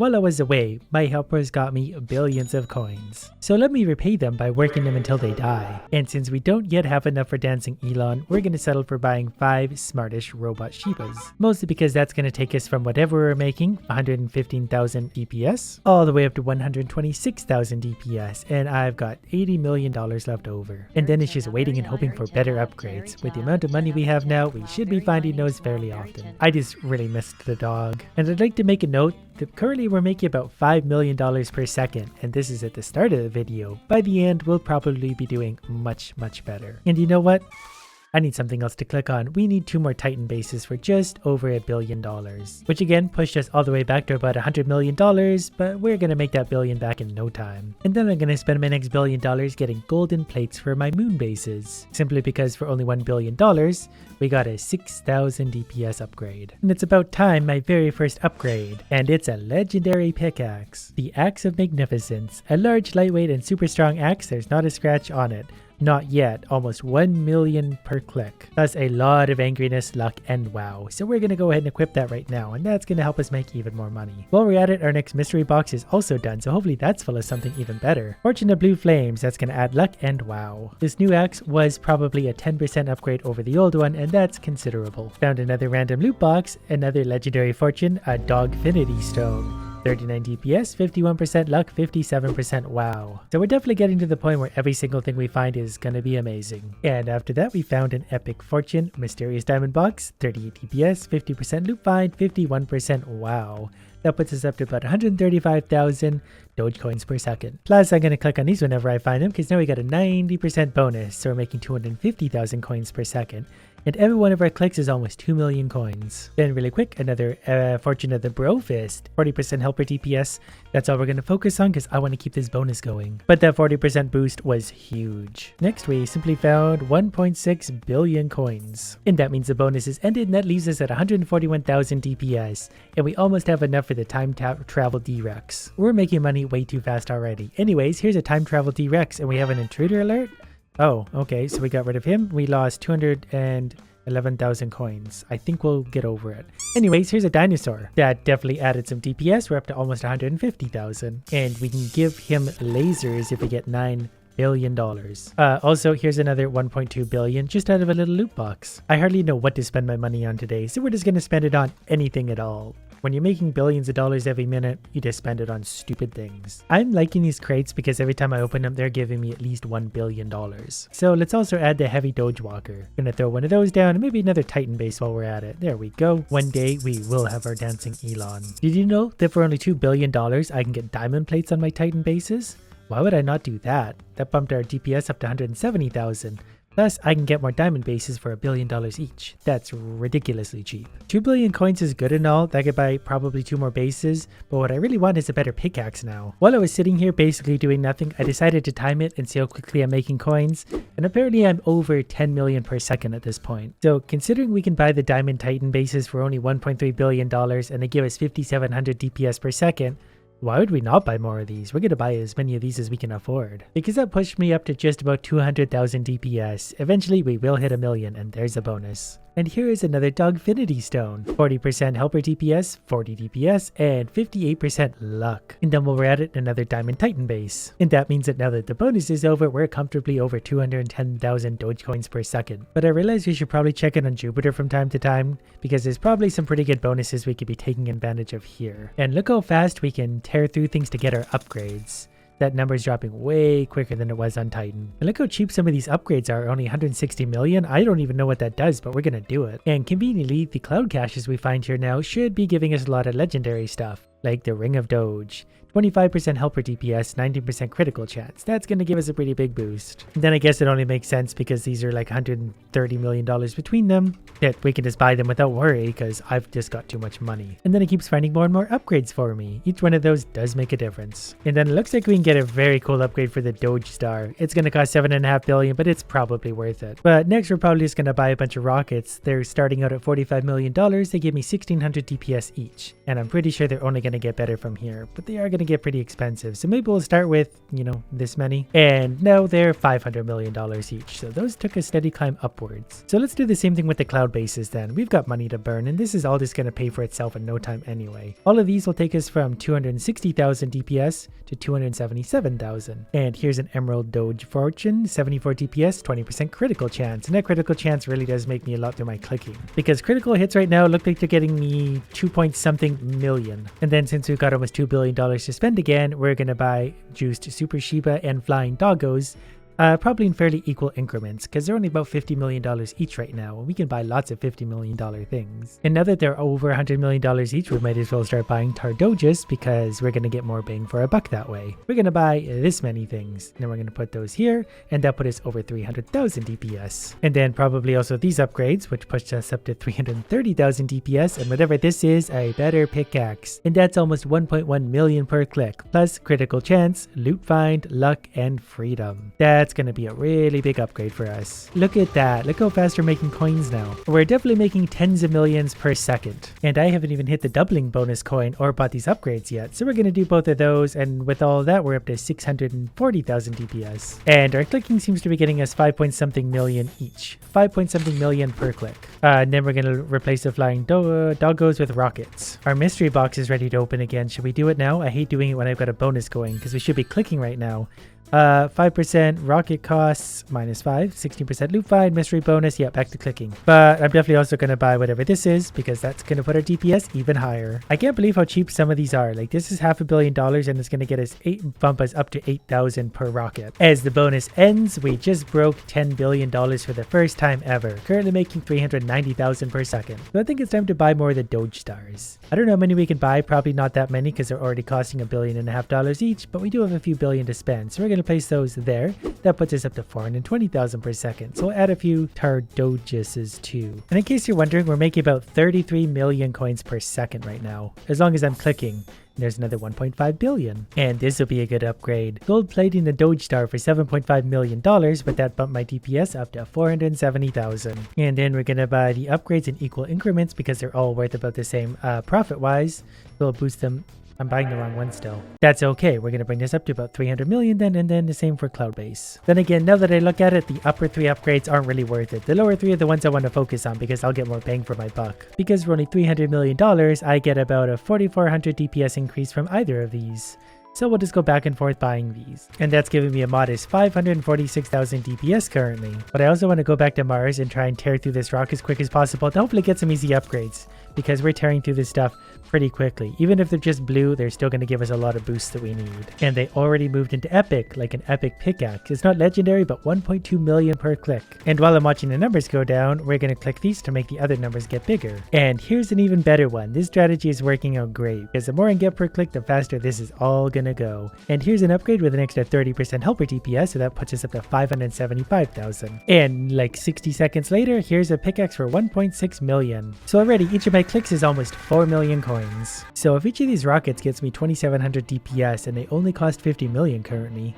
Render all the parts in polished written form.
While I was away, my helpers got me billions of coins. So let me repay them by working them until they die. And since we don't yet have enough for dancing Elon, we're gonna settle for buying 5 smartish robot Shiibas. Mostly because that's gonna take us from whatever we're making, 115,000 DPS, all the way up to 126,000 DPS, and I've got $80 million left over. And then it's just waiting and hoping for better upgrades. With the amount of money we have now, we should be finding those fairly often. I just really missed the dog. And I'd like to make a note that currently we're making about $5 million per second, and this is at the start of the video. By the end, we'll probably be doing much better. And you know what? I need something else to click on. We need 2 more Titan bases for just over $1 billion, which again pushed us all the way back to about $100 million, but we're gonna make that billion back in no time. And then I'm gonna spend my next $1 billion getting golden plates for my moon bases, simply because for only $1 billion, we got a 6,000 DPS upgrade. And it's about time my very first upgrade, and it's a legendary pickaxe. The Axe of Magnificence, a large, lightweight, and super strong axe. There's not a scratch on it. Not yet, almost 1 million per click. That's a lot of angriness, luck, and wow. So we're gonna go ahead and equip that right now, and that's gonna help us make even more money. While we're at it, our next mystery box is also done, so hopefully that's full of something even better. Fortune of Blue Flames, that's gonna add luck and wow. This new axe was probably a 10% upgrade over the old one, and that's considerable. Found another random loot box, another legendary fortune, a Dogfinity Stone. 39 DPS, 51% luck, 57% wow. So we're definitely getting to the point where every single thing we find is gonna be amazing. And after that, we found an epic fortune, mysterious diamond box, 38 DPS, 50% loot find, 51% wow. That puts us up to about 135,000 Dogecoins per second. Plus, I'm going to click on these whenever I find them because now we got a 90% bonus, so we're making 250,000 coins per second. And every one of our clicks is almost 2 million coins. Then really quick, another Fortune of the Bro Fist, 40% helper DPS. That's all we're going to focus on because I want to keep this bonus going. But that 40% boost was huge. Next, we simply found 1.6 billion coins. And that means the bonus is ended, and that leaves us at 141,000 DPS. And we almost have enough for the time travel D-Rex. We're making money way too fast already. Anyways, here's a time travel D-Rex, and we have an intruder alert. Oh, okay, so we got rid of him. We lost 211,000 coins. I think we'll get over it. Anyways, here's a dinosaur. That definitely added some DPS. We're up to almost 150,000. And we can give him lasers if we get $9 billion. Also, here's another 1.2 billion just out of a little loot box. I hardly know what to spend my money on today, so we're just going to spend it on anything at all. When you're making billions of dollars every minute, you just spend it on stupid things. I'm liking these crates because every time I open them, they're giving me at least $1 billion. So let's also add the heavy Doge Walker. Gonna throw one of those down and maybe another Titan base while we're at it. There we go. One day we will have our dancing Elon. Did you know that for only $2 billion, I can get diamond plates on my Titan bases? Why would I not do that? That bumped our DPS up to 170,000. Plus, I can get more diamond bases for $1 billion each. That's ridiculously cheap. 2 billion coins is good and all. That could buy probably 2 more bases, but what I really want is a better pickaxe now. While I was sitting here basically doing nothing, I decided to time it and see how quickly I'm making coins, and apparently I'm over 10 million per second at this point. So considering we can buy the Diamond Titan bases for only $1.3 billion and they give us 5,700 DPS per second, why would we not buy more of these? We're going to buy as many of these as we can afford. Because that pushed me up to just about 200,000 DPS. Eventually we will hit 1 million, and there's a bonus. And here is another Dogfinity Stone. 40% helper DPS, 40 DPS, and 58% luck. And then while we're at it, another Diamond Titan base. And that means that now that the bonus is over, we're comfortably over 210,000 Dogecoins per second. But I realize we should probably check in on Jupiter from time to time, because there's probably some pretty good bonuses we could be taking advantage of here. And look how fast we can tear through things to get our upgrades. That number is dropping way quicker than it was on Titan. And look how cheap some of these upgrades are, only 160 million. I don't even know what that does, but we're gonna do it. And conveniently, the cloud caches we find here now should be giving us a lot of legendary stuff, like the Ring of Doge. 25% helper DPS, 19% critical chance. That's going to give us a pretty big boost. And then I guess it only makes sense because these are like $130 million between them that we can just buy them without worry because I've just got too much money. And then it keeps finding more and more upgrades for me. Each one of those does make a difference. And then it looks like we can get a very cool upgrade for the Dogestar. It's going to cost $7.5 billion, but it's probably worth it. But next we're probably just going to buy a bunch of rockets. They're starting out at $45 million. They give me 1600 DPS each. And I'm pretty sure they're only going to get better from here, but they are going to get pretty expensive. So maybe we'll start with, you know, this many. And now they're $500 million each. So those took a steady climb upwards. So let's do the same thing with the cloud bases then. We've got money to burn, and this is all just going to pay for itself in no time anyway. All of these will take us from 260,000 DPS to 277,000. And here's an Emerald Doge Fortune, 74 DPS, 20% critical chance. And that critical chance really does make me a lot through my clicking. Because critical hits right now look like they're getting me 2 point something million. And then since we've got almost $2 billion to spend again, we're going to buy Juiced Super Shiba and Flying Doggos. Probably in fairly equal increments, because they're only about $50 million each right now, and we can buy lots of $50 million things. And now that they're over $100 million each, we might as well start buying Tar Doges, because we're going to get more bang for a buck that way. We're going to buy this many things, and then we're going to put those here, and that put us over 300,000 DPS. And then probably also these upgrades, which pushed us up to 330,000 DPS, and whatever this is, a better pickaxe. And that's almost 1.1 million per click, plus critical chance, loot find, luck, and freedom. That's going to be a really big upgrade for us. Look at that. Look how fast we're making coins now. We're definitely making tens of millions per second. And I haven't even hit the doubling bonus coin or bought these upgrades yet. So we're going to do both of those. And with all of that, we're up to 640,000 DPS. And our clicking seems to be getting us 5 point something million each. 5 point something million per click. And then we're going to replace the flying doggos with rockets. Our mystery box is ready to open again. Should we do it now? I hate doing it when I've got a bonus going, because we should be clicking right now. 5% rocket costs, -5, 16% loot find, mystery bonus, yeah, back to clicking. But I'm definitely also going to buy whatever this is, because that's going to put our DPS even higher. I can't believe how cheap some of these are. Like, this is $500 million, and it's going to get us bump us up to 8,000 per rocket. As the bonus ends, we just broke $10 billion for the first time ever, currently making 390,000 per second. So I think it's time to buy more of the Dogestars. I don't know how many we can buy, probably not that many, because they're already costing $1.5 billion each, but we do have a few billion to spend, so we're going to place those there. That puts us up to 420,000 per second. So we'll add a few Tar Doges too. And in case you're wondering, we're making about 33 million coins per second right now, as long as I'm clicking. There's another 1.5 billion. And this will be a good upgrade. Gold plating the Dogestar for $7.5 million, but that bumped my DPS up to 470,000. And then we're going to buy the upgrades in equal increments, because they're all worth about the same profit-wise. We'll boost them. I'm buying the wrong one still. That's okay. We're going to bring this up to about 300 million then, and then the same for cloud base. Then again, now that I look at it, the upper three upgrades aren't really worth it. The lower three are the ones I want to focus on, because I'll get more bang for my buck. Because we're only $300 million, I get about a 4,400 DPS increase from either of these. So we'll just go back and forth buying these. And that's giving me a modest 546,000 DPS currently. But I also want to go back to Mars and try and tear through this rock as quick as possible to hopefully get some easy upgrades, because we're tearing through this stuff pretty quickly. Even if they're just blue, they're still going to give us a lot of boosts that we need. And they already moved into epic, like an epic pickaxe. It's not legendary, but 1.2 million per click. And while I'm watching the numbers go down, we're going to click these to make the other numbers get bigger. And here's an even better one. This strategy is working out great, because the more I get per click, the faster this is all going to go. And here's an upgrade with an extra 30% helper DPS, so that puts us up to 575,000. And like 60 seconds later, here's a pickaxe for 1.6 million. So already each of my clicks is almost 4 million coins. So if each of these rockets gets me 2700 DPS and they only cost 50 million currently,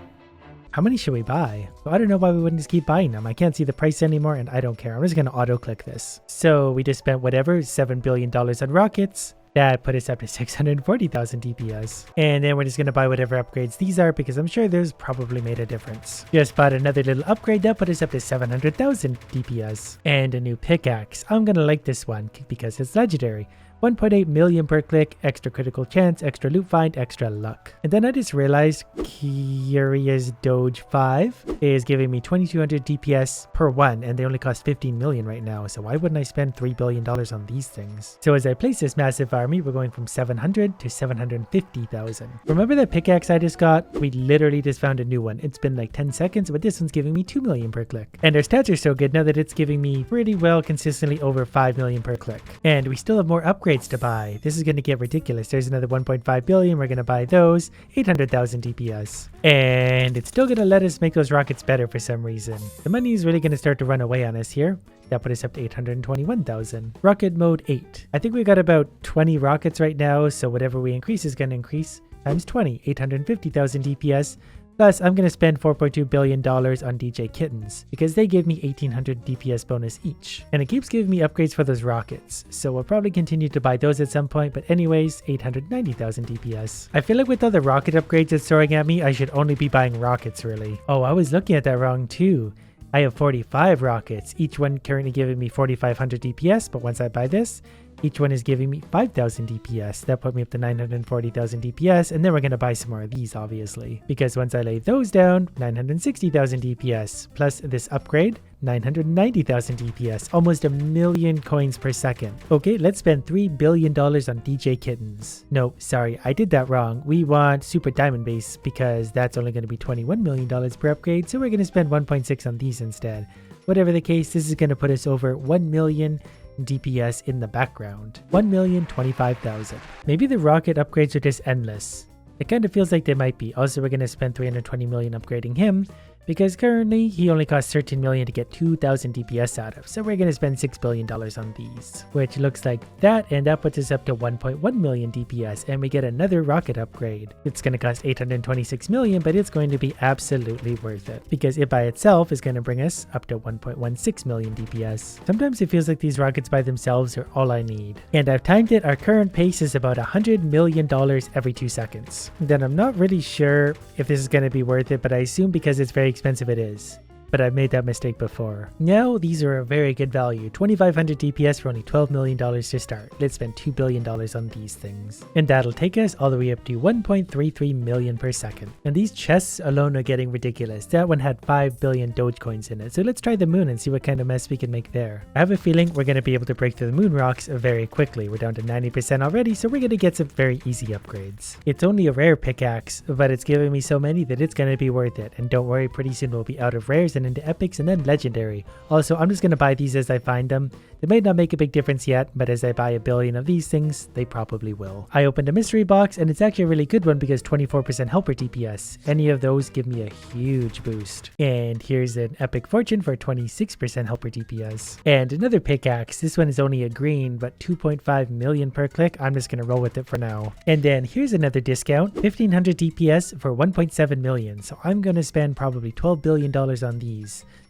how many should we buy? Well, I don't know why we wouldn't just keep buying them. I can't see the price anymore, and I don't care. I'm just going to auto click this. So we just spent whatever, $7 billion on rockets. That put us up to 640,000 DPS. And then we're just going to buy whatever upgrades these are, because I'm sure those probably made a difference. Just bought another little upgrade that put us up to 700,000 DPS. And a new pickaxe. I'm going to like this one because it's legendary. 1.8 million per click, extra critical chance, extra loot find, extra luck. And then I just realized Curious Doge 5 is giving me 2200 DPS per one, and they only cost 15 million right now. So why wouldn't I spend $3 billion on these things? So as I place this massive army, we're going from 700 to 750,000. Remember that pickaxe I just got? We literally just found a new one. It's been like 10 seconds, but this one's giving me 2 million per click. And our stats are so good now that it's giving me pretty well consistently over 5 million per click. And we still have more upgrades to buy. This is going to get ridiculous. There's another 1.5 billion. We're going to buy those. 800,000 DPS. And it's still going to let us make those rockets better for some reason. The money is really going to start to run away on us here. That put us up to 821,000. Rocket mode 8. I think we got about 20 rockets right now, so whatever we increase is going to increase times 20. 850,000 DPS Plus, I'm going to spend $4.2 billion on DJ Kittens because they give me 1800 DPS bonus each. And it keeps giving me upgrades for those rockets, so we'll probably continue to buy those at some point, but anyways, 890,000 DPS. I feel like with all the rocket upgrades it's throwing at me, I should only be buying rockets really. Oh, I was looking at that wrong too. I have 45 rockets, each one currently giving me 4,500 DPS, but once I buy this, each one is giving me 5,000 DPS. That put me up to 940,000 DPS, and then we're going to buy some more of these, obviously. Because once I lay those down, 960,000 DPS, plus this upgrade, 990,000 DPS, almost 1,000,000 coins per second. Okay, let's spend $3 billion on DJ Kittens. No, sorry, I did that wrong. We want Super Diamond Base because that's only going to be $21 million per upgrade, so we're going to spend 1.6 on these instead. Whatever the case, this is going to put us over 1 million DPS in the background. 1,025,000. Maybe the rocket upgrades are just endless. It kind of feels like they might be. Also, we're going to spend 320 million upgrading him because currently he only costs 13 million to get 2,000 DPS out of. So we're going to spend $6 billion on these, which looks like that, and that puts us up to 1.1 million DPS, and we get another rocket upgrade. It's going to cost 826 million, but it's going to be absolutely worth it because it by itself is going to bring us up to 1.16 million DPS. Sometimes it feels like these rockets by themselves are all I need. And I've timed it. Our current pace is about $100 million every 2 seconds. Then I'm not really sure if this is going to be worth it, but I assume because it's very expensive it is. But I've made that mistake before. Now these are a very good value. 2,500 DPS for only $12 million to start. Let's spend $2 billion on these things. And that'll take us all the way up to 1.33 million per second. And these chests alone are getting ridiculous. That one had 5 billion Dogecoins in it. So let's try the moon and see what kind of mess we can make there. I have a feeling we're going to be able to break through the moon rocks very quickly. We're down to 90% already, so we're going to get some very easy upgrades. It's only a rare pickaxe, but it's giving me so many that it's going to be worth it. And don't worry, pretty soon we'll be out of rares and into epics and then legendary. Also, I'm just going to buy these as I find them. They may not make a big difference yet, but as I buy a billion of these things, they probably will. I opened a mystery box, and it's actually a really good one because 24% helper DPS. Any of those give me a huge boost. And here's an epic fortune for 26% helper DPS. And another pickaxe. This one is only a green, but 2.5 million per click. I'm just going to roll with it for now. And then here's another discount. 1,500 DPS for 1.7 million. So I'm going to spend probably $12 billion on these.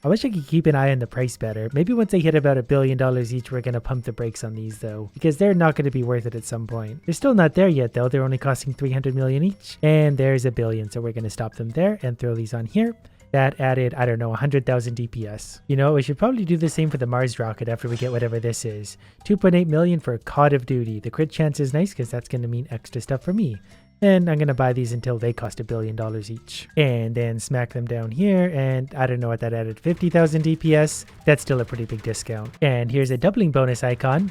I wish I could keep an eye on the price better. Maybe once they hit about $1 billion each, we're going to pump the brakes on these though, because they're not going to be worth it at some point. They're still not there yet though. They're only costing 300 million each, and there's $1 billion. So we're going to stop them there and throw these on here. That added, I don't know, 100,000 DPS. You know, we should probably do the same for the Mars rocket after we get whatever this is. 2.8 million for COD of Duty. The crit chance is nice because that's going to mean extra stuff for me. And I'm going to buy these until they cost $1 billion each. And then smack them down here. And I don't know what that added. 50,000 DPS. That's still a pretty big discount. And here's a doubling bonus icon.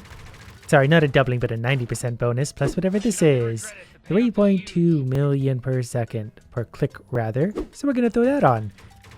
Sorry, not a doubling, but a 90% bonus. Plus whatever this is. 3.2 million per second. Per click, rather. So we're going to throw that on.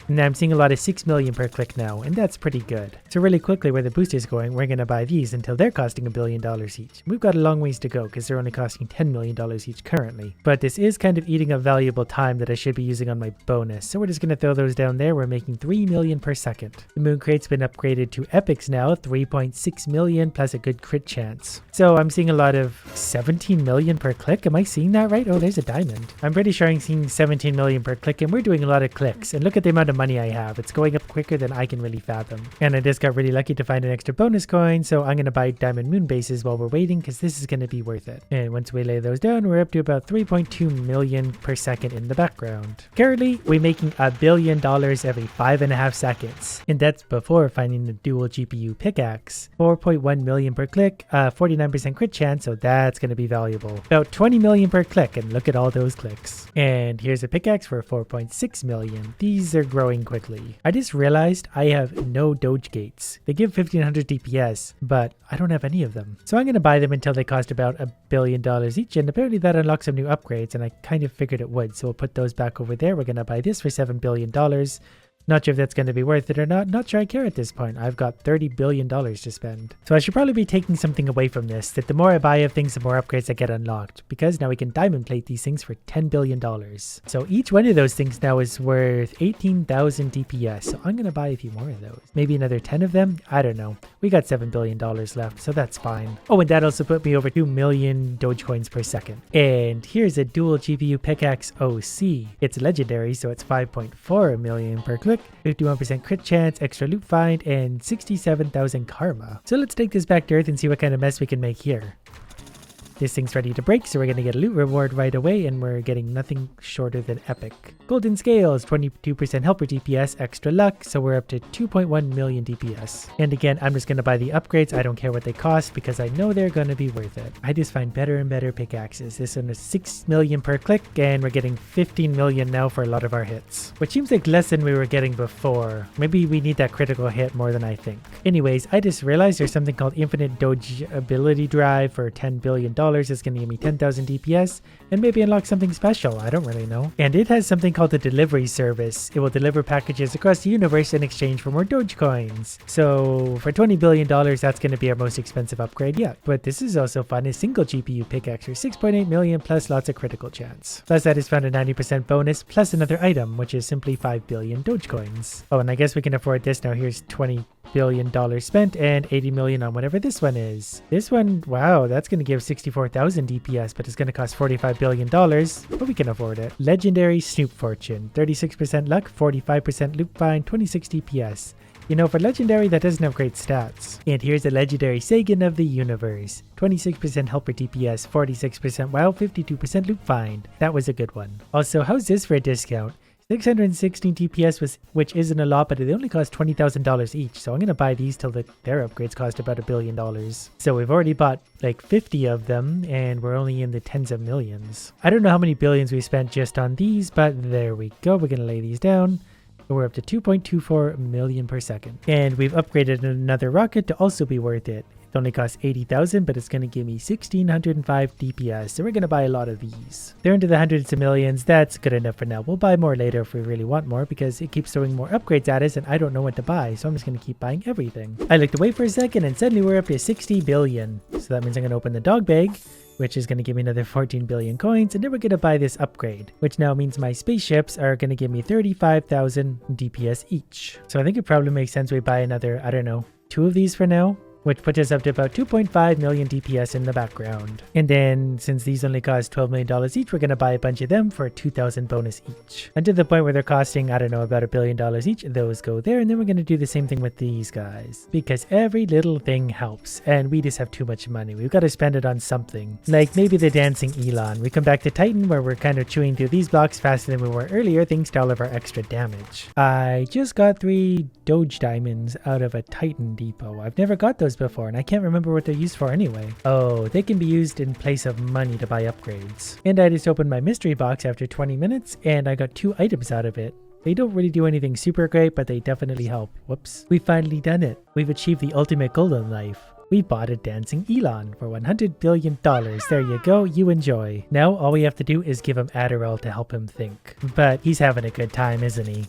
And I'm seeing a lot of 6 million per click now, and that's pretty good. So really quickly, where the boost is going, we're going to buy these until they're costing $1 billion each. We've got a long ways to go because they're only costing $10 million each currently. But this is kind of eating up valuable time that I should be using on my bonus. So we're just going to throw those down there. We're making 3 million per second. The moon crate's been upgraded to epics now, 3.6 million plus a good crit chance. So I'm seeing a lot of 17 million per click. Am I seeing that right? Oh, there's a diamond. I'm pretty sure I'm seeing 17 million per click, and we're doing a lot of clicks. And look at the amount of money I have. It's going up quicker than I can really fathom. And I just got really lucky to find an extra bonus coin, so I'm going to buy diamond moon bases while we're waiting because this is going to be worth it. And once we lay those down, we're up to about 3.2 million per second in the background. Currently, we're making $1 billion every 5.5 seconds. And that's before finding the dual GPU pickaxe. 4.1 million per click, 49% crit chance, so that's going to be valuable. About 20 million per click, and look at all those clicks. And here's a pickaxe for 4.6 million. These are growing quickly. I just realized I have no Doge gates. They give 1,500 DPS, but I don't have any of them. So I'm going to buy them until they cost about $1 billion each, and apparently that unlocks some new upgrades, and I kind of figured it would, so we'll put those back over there. We're going to buy this for $7 billion. Not sure if that's going to be worth it or not. Not sure I care at this point. I've got $30 billion to spend. So I should probably be taking something away from this, that the more I buy of things, the more upgrades I get unlocked. Because now we can diamond plate these things for $10 billion. So each one of those things now is worth 18,000 DPS. So I'm going to buy a few more of those. Maybe another 10 of them? I don't know. We got $7 billion left, so that's fine. Oh, and that also put me over 2 million Dogecoins per second. And here's a dual GPU pickaxe OC. It's legendary, so it's 5.4 million per click, 51% crit chance, extra loot find, and 67,000 karma. So let's take this back to Earth and see what kind of mess we can make here. This thing's ready to break, so we're going to get a loot reward right away, and we're getting nothing shorter than epic. Golden scales, 22% helper DPS, extra luck, so we're up to 2.1 million DPS. And again, I'm just going to buy the upgrades. I don't care what they cost because I know they're going to be worth it. I just find better and better pickaxes. This one is 6 million per click, and we're getting 15 million now for a lot of our hits, which seems like less than we were getting before. Maybe we need that critical hit more than I think. Anyways, I just realized there's something called infinite Doge ability drive for $10 billion. It's going to give me 10,000 DPS and maybe unlock something special. I don't really know. And it has something called the delivery service. It will deliver packages across the universe in exchange for more Dogecoins. So for $20 billion, that's going to be our most expensive upgrade yet. But this is also fun. A single GPU pickaxe for 6.8 million plus lots of critical chance. Plus that is found a 90% bonus plus another item, which is simply 5 billion Dogecoins. Oh, and I guess we can afford this now. Here's $20 billion spent and 80 million on whatever this one is. This one, wow, that's going to give 64,000 DPS, but it's going to cost $45 billion, but we can afford it. Legendary Snoop Fortune, 36% luck, 45% loot find, 26 DPS. You know, for legendary, that doesn't have great stats. And here's a legendary Sagan of the universe. 26% helper DPS, 46% wow, 52% loot find. That was a good one. Also, how's this for a discount? 616 DPS, which isn't a lot, but they only cost $20,000 each. So I'm going to buy these till their upgrades cost about $1 billion. So we've already bought like 50 of them, and we're only in the tens of millions. I don't know how many billions we spent just on these, but there we go. We're going to lay these down. We're up to 2.24 million per second. And we've upgraded another rocket to also be worth it. It only costs 80,000, but it's going to give me 1,605 DPS, so we're going to buy a lot of these. They're into the hundreds of millions. That's good enough for now. We'll buy more later if we really want more, because it keeps throwing more upgrades at us and I don't know what to buy, so I'm just going to keep buying everything. I looked away for a second and suddenly we're up to 60 billion. So that means I'm going to open the dog bag, which is going to give me another 14 billion coins, and then we're going to buy this upgrade, which now means my spaceships are going to give me 35,000 DPS each. So I think it probably makes sense we buy another, I don't know, 2 of these for now, which puts us up to about 2.5 million DPS in the background. And then, since these only cost $12 million each, we're going to buy a bunch of them for 2,000 bonus each. And to the point where they're costing, I don't know, about $1 billion each, those go there. And then we're going to do the same thing with these guys, because every little thing helps. And we just have too much money. We've got to spend it on something. Like maybe the dancing Elon. We come back to Titan, where we're kind of chewing through these blocks faster than we were earlier, thanks to all of our extra damage. I just got 3 Doge diamonds out of a Titan depot. I've never got those before, and I can't remember what they're used for anyway. Oh, they can be used in place of money to buy upgrades. And I just opened my mystery box after 20 minutes, and I got 2 items out of it. They don't really do anything super great, but they definitely help. Whoops. We've finally done it. We've achieved the ultimate goal in life. We bought a dancing Elon for $100 billion. There you go, you enjoy. Now all we have to do is give him Adderall to help him think. But he's having a good time, isn't he?